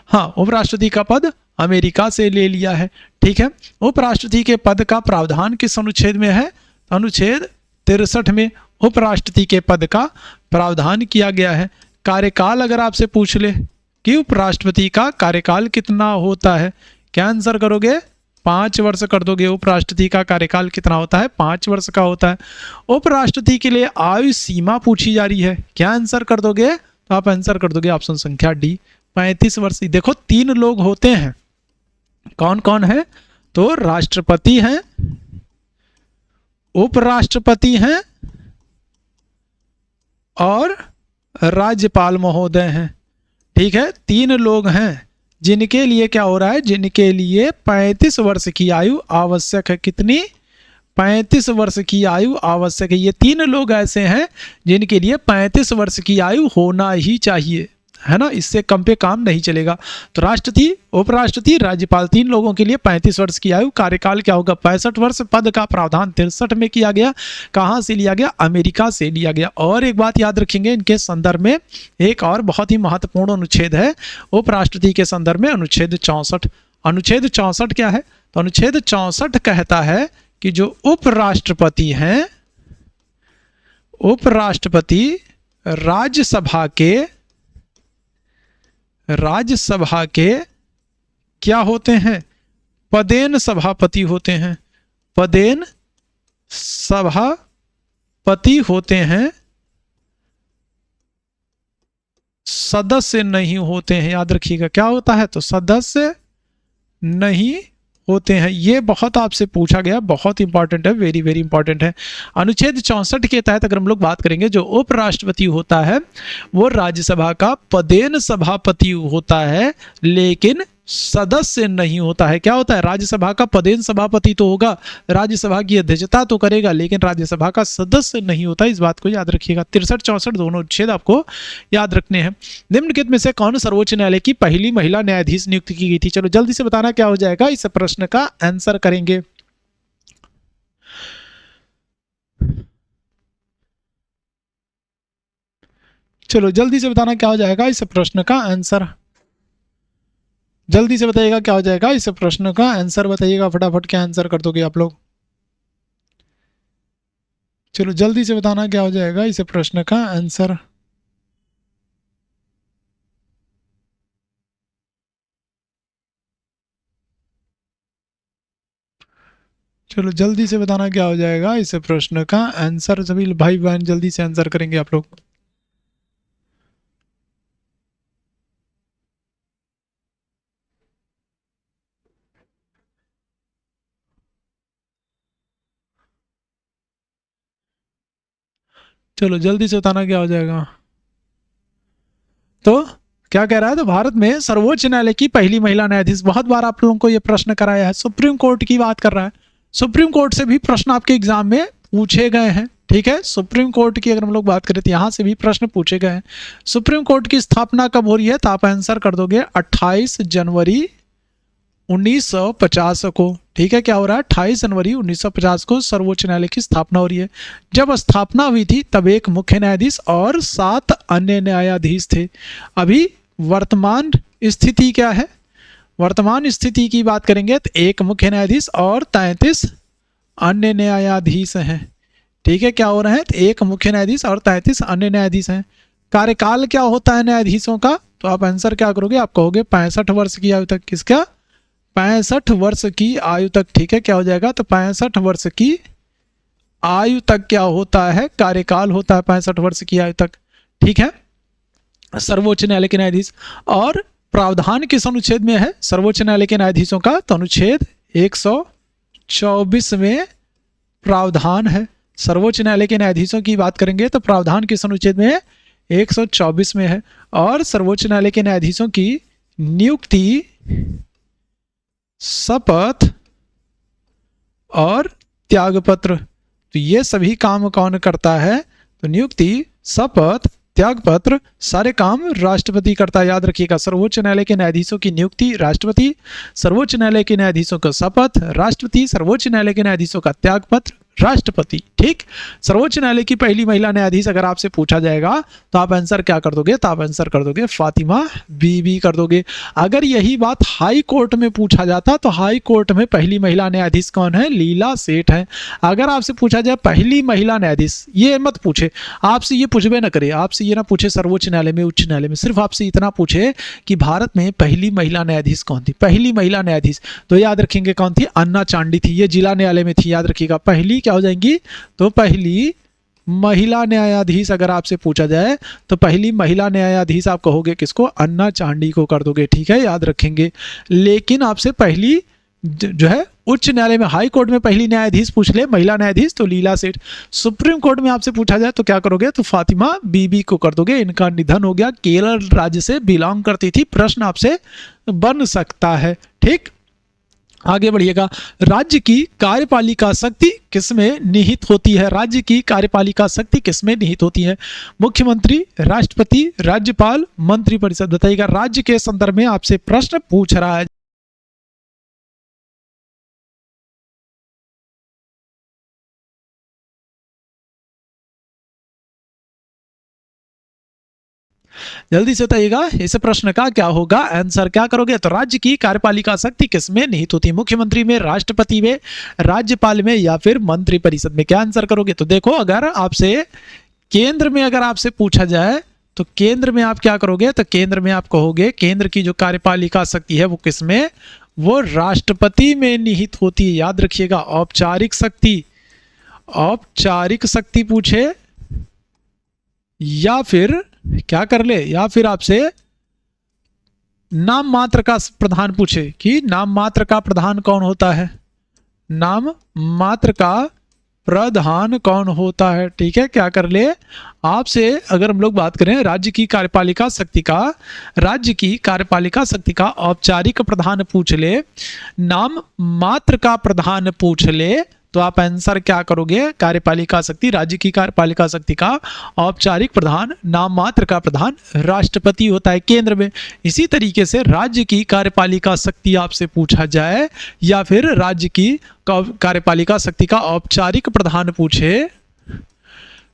हाँ, उपराष्ट्रपति का पद अमेरिका से ले लिया है। ठीक है, उपराष्ट्रपति के पद का प्रावधान किस अनुच्छेद में है, अनुच्छेद 63 में उपराष्ट्रपति के पद का प्रावधान किया गया है। कार्यकाल अगर आपसे पूछ ले कि उपराष्ट्रपति का कार्यकाल कितना होता है, क्या आंसर करोगे, 5 वर्ष कर दोगे। उपराष्ट्रपति का कार्यकाल कितना होता है, 5 वर्ष का होता है। उपराष्ट्रपति के लिए आयु सीमा पूछी जा रही है, क्या आंसर कर दोगे, तो आप आंसर कर दोगे ऑप्शन संख्या डी, 35 वर्ष। देखो 3 लोग होते हैं, कौन कौन है, तो राष्ट्रपति हैं, उपराष्ट्रपति हैं और राज्यपाल महोदय हैं। ठीक है, 3 लोग हैं जिनके लिए क्या हो रहा है, जिनके लिए 35 वर्ष की आयु आवश्यक है। कितनी, 35 वर्ष की आयु आवश्यक है। ये 3 लोग ऐसे हैं जिनके लिए 35 वर्ष की आयु होना ही चाहिए, है ना, इससे कम पे काम नहीं चलेगा। तो राष्ट्रपति, उपराष्ट्रपति, राज्यपाल, 3 लोगों के लिए 35 वर्ष की आयु। कार्यकाल क्या होगा, 65 वर्ष। पद का प्रावधान 63 में किया गया। कहां से लिया गया, अमेरिका से लिया गया। और एक बात याद रखेंगे इनके संदर्भ में, एक और बहुत ही महत्वपूर्ण अनुच्छेद है उपराष्ट्रपति के संदर्भ में, अनुच्छेद 64। अनुच्छेद 64 क्या है, तो अनुच्छेद 64 कहता है कि जो उपराष्ट्रपति हैं, उपराष्ट्रपति राज्यसभा के क्या होते हैं, पदेन सभापति होते हैं, पदेन सभापति होते हैं, सदस्य नहीं होते हैं। याद रखिएगा क्या होता है, तो सदस्य नहीं होते हैं। ये बहुत आपसे पूछा गया, बहुत इंपॉर्टेंट है, वेरी वेरी इंपॉर्टेंट है। अनुच्छेद 64 के तहत अगर हम लोग बात करेंगे, जो उपराष्ट्रपति होता है वो राज्यसभा का पदेन सभापति होता है, लेकिन सदस्य नहीं होता है। क्या होता है, राज्यसभा का पदेन सभापति तो होगा, राज्यसभा की अध्यक्षता तो करेगा, लेकिन राज्यसभा का सदस्य नहीं होता। इस बात को याद रखिएगा। 63-64 दोनों अनुच्छेद आपको याद रखने हैं। निम्नलिखित में से कौन सर्वोच्च न्यायालय की पहली महिला न्यायाधीश नियुक्त की गई थी, चलो जल्दी से बताना क्या हो जाएगा, इस प्रश्न का आंसर करेंगे। चलो जल्दी से बताना क्या हो जाएगा इस प्रश्न का आंसर, जल्दी से बताइएगा क्या हो जाएगा इस प्रश्न का आंसर, बताइएगा फटाफट, क्या आंसर कर दोगे आप लोग। चलो जल्दी से बताना क्या हो जाएगा इस प्रश्न का आंसर। चलो जल्दी से बताना क्या हो जाएगा इस प्रश्न का आंसर। सभी भाई बहन जल्दी से आंसर करेंगे आप लोग। चलो जल्दी से बताना क्या हो जाएगा। तो क्या कह रहा है, तो भारत में सर्वोच्च न्यायालय की पहली महिला न्यायाधीश, बहुत बार आप लोगों को यह प्रश्न कराया है, सुप्रीम कोर्ट की बात कर रहा है। सुप्रीम कोर्ट से भी प्रश्न आपके एग्जाम में पूछे गए हैं। ठीक है, सुप्रीम कोर्ट की अगर हम लोग बात करें तो यहां से भी प्रश्न पूछे गए हैं। सुप्रीम कोर्ट की स्थापना कब हो रही है, तो आप आंसर कर दोगे 28 जनवरी 1950 को। ठीक है, क्या हो रहा है, 28 जनवरी 1950 को सर्वोच्च न्यायालय की स्थापना हो रही है। जब स्थापना हुई थी तब एक मुख्य न्यायाधीश और 7 अन्य न्यायाधीश थे। अभी वर्तमान स्थिति क्या है, वर्तमान स्थिति की बात करेंगे तो एक मुख्य न्यायाधीश और 33 अन्य न्यायाधीश हैं। ठीक है, क्या हो रहे हैं, तो एक मुख्य न्यायाधीश और 33 अन्य न्यायाधीश हैं। कार्यकाल क्या होता है न्यायाधीशों का, तो आप आंसर क्या करोगे, आप कहोगे 65 वर्ष की आयु तक। किसका, 65 वर्ष की आयु तक। ठीक है, क्या हो जाएगा, तो 65 वर्ष की आयु तक क्या होता है, कार्यकाल होता है 65 वर्ष की आयु तक। ठीक है, सर्वोच्च न्यायालय के न्यायाधीश। और प्रावधान किस अनुच्छेद में है सर्वोच्च न्यायालय के न्यायाधीशों का? तो अनुच्छेद 124 में प्रावधान है। सर्वोच्च न्यायालय के न्यायाधीशों की बात करेंगे तो प्रावधान किस अनुच्छेद में है? 124 में है। और सर्वोच्च न्यायालय के न्यायाधीशों की नियुक्ति, शपथ और त्यागपत्र, तो ये सभी काम कौन करता है? तो नियुक्ति, शपथ, त्यागपत्र सारे काम राष्ट्रपति करता है। याद रखिएगा, सर्वोच्च न्यायालय के न्यायाधीशों की नियुक्ति राष्ट्रपति, सर्वोच्च न्यायालय के न्यायाधीशों का शपथ राष्ट्रपति, सर्वोच्च न्यायालय के न्यायाधीशों का त्यागपत्र राष्ट्रपति। ठीक, सर्वोच्च न्यायालय की पहली महिला न्यायाधीश अगर आपसे पूछा जाएगा तो आप आंसर क्या कर दोगे? तो आप आंसर कर दोगे फातिमा बीबी कर दोगे। अगर यही बात हाई कोर्ट में पूछा जाता तो हाई कोर्ट में पहली महिला न्यायाधीश कौन है? लीला सेठ है। अगर आपसे पूछा जाए पहली महिला न्यायाधीश, ये मत पूछे, आपसे ये पूछबे ना करे, आपसे ये ना पूछे सर्वोच्च न्यायालय में, उच्च न्यायालय में, सिर्फ आपसे इतना पूछे कि भारत में पहली महिला न्यायाधीश कौन थी? पहली महिला न्यायाधीश तो याद रखेंगे कौन थी? अन्ना चांडी थी। ये जिला न्यायालय में थी, याद रखिएगा। पहली क्या हो जाएंगी? तो पहली महिला न्यायाधीश अगर आपसे पूछा जाए तो पहली महिला न्यायाधीश आप कहोगे किसको? अन्ना चांडी को कर दोगे। ठीक है, याद रखेंगे। लेकिन आपसे पहली जो है उच्च न्यायालय में, हाई कोर्ट में पहली न्यायाधीश पूछ ले महिला न्यायाधीश तो लीला सेठ। सुप्रीम कोर्ट में आपसे पूछा जाए तो क्या करोगे? तो फातिमा बीबी को कर दोगे। इनका निधन हो गया, केरल राज्य से बिलोंग करती थी। प्रश्न आपसे बन सकता है। ठीक, आगे बढ़िएगा। राज्य की कार्यपालिका शक्ति किसमें निहित होती है? राज्य की कार्यपालिका शक्ति किसमें निहित होती है? मुख्यमंत्री, राष्ट्रपति, राज्यपाल, मंत्रिपरिषद। बताइएगा, राज्य के संदर्भ में आपसे प्रश्न पूछ रहा है। जल्दी से बताइएगा इस प्रश्न का क्या होगा आंसर, क्या करोगे? तो राज्य की कार्यपालिका शक्ति किसमें निहित होती है? मुख्यमंत्री में, राष्ट्रपति में, राज्यपाल में या फिर मंत्रिपरिषद में? क्या आंसर करोगे? तो देखो, अगर आपसे केंद्र में अगर आपसे पूछा जाए तो केंद्र में आप क्या करोगे? तो केंद्र में आप कहोगे केंद्र की जो कार्यपालिका शक्ति है वो किसमें? वो राष्ट्रपति में निहित होती है। याद रखिएगा, औपचारिक शक्ति, औपचारिक शक्ति पूछे या फिर क्या कर ले, या फिर आपसे नाम मात्र का प्रधान पूछे कि नाम मात्र का प्रधान कौन होता है? नाम मात्र का प्रधान कौन होता है? ठीक है, क्या कर ले आपसे अगर हम लोग बात करें राज्य की कार्यपालिका शक्ति का, राज्य की कार्यपालिका शक्ति का औपचारिक प्रधान पूछ ले, नाम मात्र का प्रधान पूछ ले, तो आप आंसर क्या करोगे? कार्यपालिका शक्ति, राज्य की कार्यपालिका शक्ति का औपचारिक प्रधान, नाम मात्र का प्रधान राष्ट्रपति होता है केंद्र में। इसी तरीके से राज्य की कार्यपालिका शक्ति आपसे पूछा जाए या फिर राज्य की कार्यपालिका शक्ति का औपचारिक प्रधान पूछे,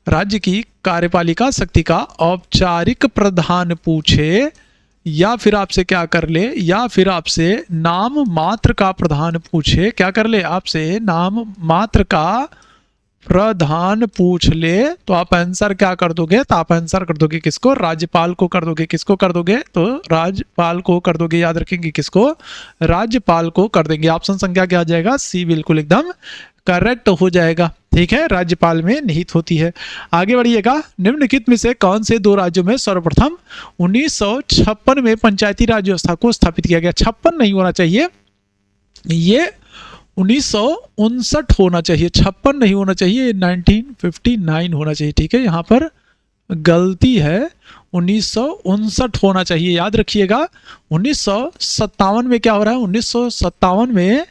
राज्य की कार्यपालिका शक्ति का औपचारिक प्रधान पूछे, या फिर आपसे क्या कर ले, या फिर आपसे नाम मात्र का प्रधान पूछे, क्या कर ले? आपसे नाम मात्र का प्रधान पूछ ले, तो आप आंसर क्या कर दोगे? तो आप आंसर कर दोगे किसको? राज्यपाल को कर दोगे। किसको कर दोगे? तो राज्यपाल को कर दोगे। याद रखेंगे किसको? राज्यपाल को कर देंगे। ऑप्शन संख्या क्या आ जाएगा? सी बिल्कुल एकदम करेक्ट हो जाएगा। ठीक है, राज्यपाल में निहित होती है। आगे बढ़िएगा। निम्नलिखित में से कौन से दो राज्यों में सर्वप्रथम 1956 में पंचायती राज व्यवस्था को स्थापित किया गया? 56 नहीं होना चाहिए, ये 1959 होना चाहिए, 56 नहीं होना चाहिए, 1959 होना चाहिए। ठीक है, यहाँ पर गलती है, 1959 होना चाहिए। याद रखिएगा, 1957 में क्या हो रहा है? 1957 में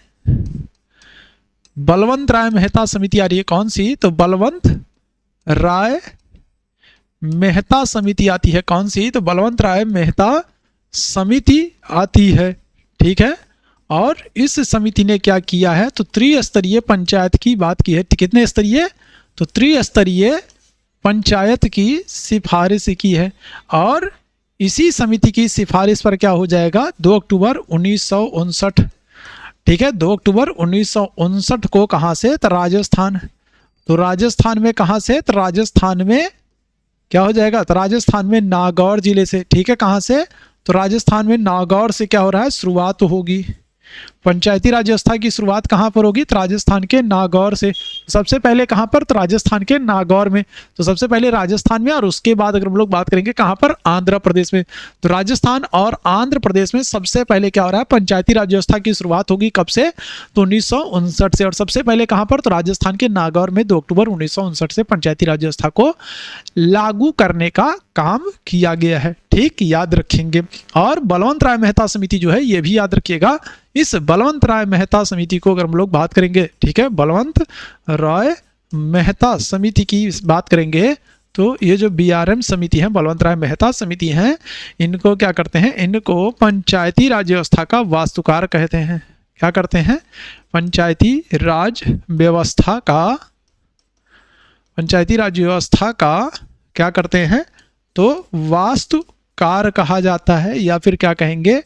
बलवंत राय मेहता समिति आ रही है। कौन सी? तो बलवंत राय मेहता समिति आती है। कौन सी? तो बलवंत राय मेहता समिति आती है। ठीक है, और इस समिति ने क्या किया है? तो त्रिस्तरीय पंचायत की बात की है। कितने स्तरीय? तो त्रिस्तरीय पंचायत की सिफारिश की है। और इसी समिति की सिफारिश पर क्या हो जाएगा? 2 अक्टूबर 1959। ठीक है, 2 अक्टूबर 1959 को कहां से? तो राजस्थान। तो राजस्थान में कहां से? तो राजस्थान में क्या हो जाएगा? तो राजस्थान में नागौर जिले से। ठीक है, कहां से? तो राजस्थान में नागौर से क्या हो रहा है? शुरुआत होगी। पंचायती राज व्यवस्था की शुरुआत कहाँ पर होगी? तो राजस्थान के नागौर से। सबसे पहले कहाँ पर? तो राजस्थान के नागौर में। तो सबसे पहले राजस्थान में, और उसके बाद अगर हम लोग बात करेंगे कहाँ पर? आंध्र प्रदेश में। तो राजस्थान और आंध्र प्रदेश में सबसे पहले क्या हो रहा है? पंचायती राज व्यवस्था की शुरुआत होगी कब से? तो 1959 से। और सबसे पहले कहाँ पर? तो राजस्थान के नागौर में 2 अक्टूबर 1959 से पंचायती राज व्यवस्था को लागू करने का काम किया गया है। ठीक, याद रखेंगे। और बलवंत राय मेहता समिति जो है ये भी याद रखिएगा। इस बलवंत राय मेहता समिति को अगर हम लोग बात करेंगे, ठीक है, बलवंत राय मेहता समिति की बात करेंगे तो ये जो बीआरएम समिति है, बलवंत राय मेहता समिति है, इनको क्या करते हैं? इनको पंचायती राज व्यवस्था का वास्तुकार कहते हैं। क्या करते हैं? पंचायती राज व्यवस्था का क्या करते हैं? तो वास्तुकार कहा जाता है, या फिर क्या कहेंगे?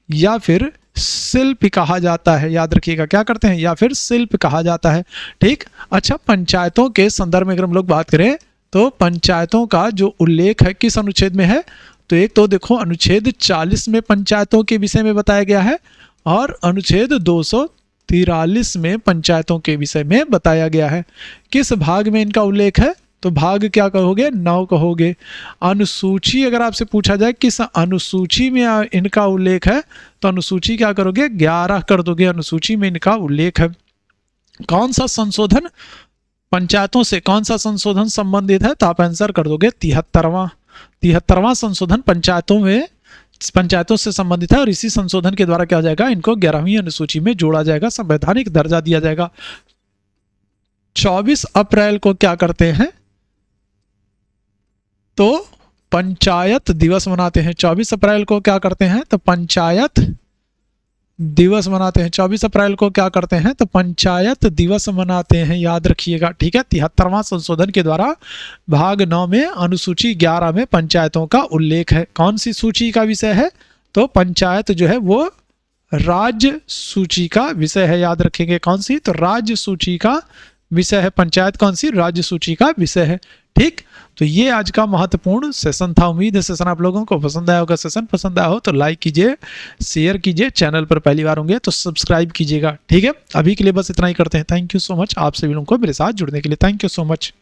या फिर शिल्प कहा जाता है। याद रखिएगा, क्या करते हैं? या फिर शिल्प कहा जाता है। ठीक। अच्छा, पंचायतों के संदर्भ में अगर हम लोग बात करें तो पंचायतों का जो उल्लेख है किस अनुच्छेद में है? तो एक तो देखो अनुच्छेद 40 में पंचायतों के विषय में बताया गया है, और अनुच्छेद 243 में पंचायतों के विषय में बताया गया है। किस भाग में इनका उल्लेख है? तो भाग क्या कहोगे? 9 कहोगे। अनुसूची अगर आपसे पूछा जाए किस अनुसूची में इनका उल्लेख है, तो अनुसूची क्या करोगे? 11 कर दोगे। अनुसूची में इनका उल्लेख है। कौन सा संशोधन पंचायतों से, कौन सा संशोधन संबंधित है? तो आप आंसर कर दोगे 73वां संशोधन पंचायतों से संबंधित है, और इसी संशोधन के द्वारा क्या हो जाएगा? इनको 11वीं अनुसूची में जोड़ा जाएगा, संवैधानिक दर्जा दिया जाएगा। 24 अप्रैल को क्या करते हैं? तो पंचायत दिवस मनाते हैं। 24 अप्रैल को क्या करते हैं? तो पंचायत दिवस मनाते हैं। 24 अप्रैल को क्या करते हैं? तो पंचायत दिवस मनाते हैं। याद रखिएगा, ठीक है। 73वां संशोधन के द्वारा भाग 9 में अनुसूची 11 में पंचायतों का उल्लेख है। कौन सी सूची का विषय है? तो पंचायत जो है वो राज्य सूची का विषय है। याद रखेंगे, कौन सी? तो राज्य सूची का विषय है। पंचायत कौन सी? राज्य सूची का विषय है। ठीक, तो ये आज का महत्वपूर्ण सेशन था। उम्मीद है सेशन आप लोगों को पसंद आया होगा। सेशन पसंद आया हो तो लाइक कीजिए, शेयर कीजिए, चैनल पर पहली बार होंगे तो सब्सक्राइब कीजिएगा। ठीक है, अभी के लिए बस इतना ही करते हैं। थैंक यू सो मच आप सभी लोगों को मेरे साथ जुड़ने के लिए। Thank you so much.